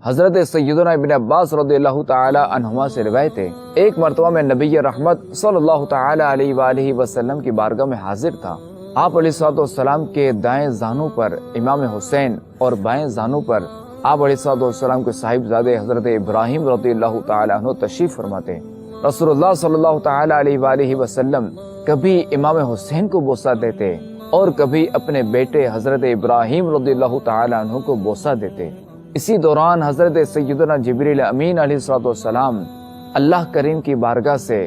حضرت سیدنا ابن عباس رضی اللہ تعالی عنہما سے روایت ہے، ایک مرتبہ میں نبی رحمت صلی اللہ تعالی علیہ وآلہ وسلم کی بارگاہ میں حاضر تھا۔ آپ علیہ السلام کے دائیں زانو پر امام حسین اور بائیں زانو پر آپ علیہ السلام کے صاحبزادے حضرت ابراہیم رضی اللہ تعالی عنہ تشریف فرماتے۔ رسول اللہ صلی اللہ تعالی علیہ وآلہ وسلم کبھی امام حسین کو بوسہ دیتے اور کبھی اپنے بیٹے حضرت ابراہیم رضی اللہ تعالی عنہ کو بوسہ دیتے۔ اسی دوران حضرت سیدنا جبریل امین علیہ السلام اللہ کریم کی بارگاہ سے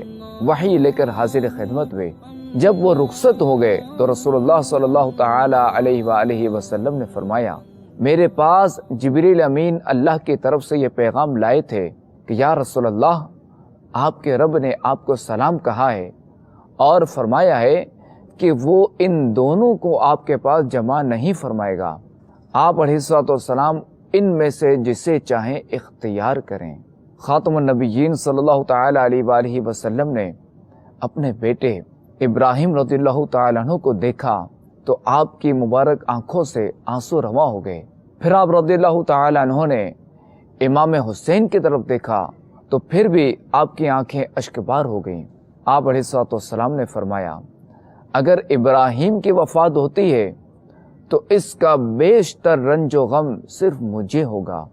وحی لے کر حاضر خدمت ہوئے۔ جب وہ رخصت ہو گئے تو رسول اللہ صلی اللہ تعالی علیہ وآلہ وسلم نے فرمایا، میرے پاس جبریل امین اللہ کی طرف سے یہ پیغام لائے تھے کہ یا رسول اللہ، آپ کے رب نے آپ کو سلام کہا ہے اور فرمایا ہے کہ وہ ان دونوں کو آپ کے پاس جمع نہیں فرمائے گا۔ آپ علیہ السلام ان میں سے جسے چاہیں اختیار کریں۔ خاتم النبیین صلی اللہ تعالی علیہ وآلہ وسلم نے اپنے بیٹے ابراہیم رضی اللہ تعالی عنہ کو دیکھا تو آپ کی مبارک آنکھوں سے آنسو رواں ہو گئے۔ پھر آپ رضی اللہ تعالی عنہ نے امام حسین کی طرف دیکھا تو پھر بھی آپ کی آنکھیں اشکبار ہو گئیں۔ آپ علیہ السلام نے فرمایا، اگر ابراہیم کی وفات ہوتی ہے تو اس کا بیشتر رنج و غم صرف مجھے ہوگا،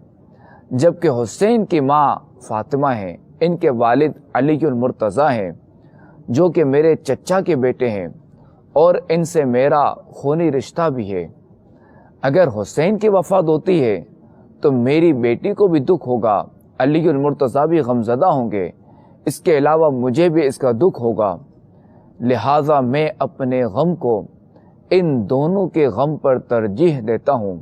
جبکہ حسین کی ماں فاطمہ ہے، ان کے والد علی المرتضیٰ ہیں جو کہ میرے چچا کے بیٹے ہیں اور ان سے میرا خونی رشتہ بھی ہے۔ اگر حسین کی وفات ہوتی ہے تو میری بیٹی کو بھی دکھ ہوگا، علی المرتضیٰ بھی غمزدہ ہوں گے، اس کے علاوہ مجھے بھی اس کا دکھ ہوگا، لہٰذا میں اپنے غم کو ان دونوں کے غم پر ترجیح دیتا ہوں۔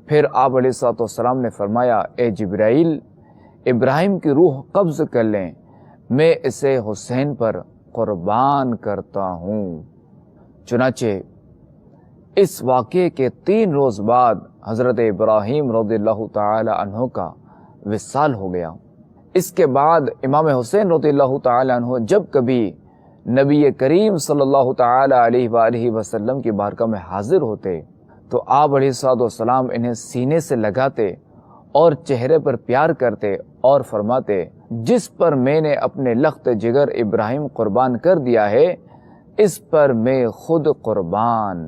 پھر آپ علیہ السلام نے فرمایا، اے جبرائیل، ابراہیم کی روح قبض کر لیں، میں اسے حسین پر قربان کرتا ہوں۔ چنانچہ اس واقعے کے 3 روز بعد حضرت ابراہیم رضی اللہ تعالی عنہ کا وصال ہو گیا۔ اس کے بعد امام حسین رضی اللہ تعالی عنہ جب کبھی نبی کریم صلی اللہ تعالی علیہ وآلہ وسلم کی بارگاہ میں حاضر ہوتے تو آپ علیہ السلام انہیں سینے سے لگاتے اور چہرے پر پیار کرتے اور فرماتے، جس پر میں نے اپنے لخت جگر ابراہیم قربان کر دیا ہے، اس پر میں خود قربان۔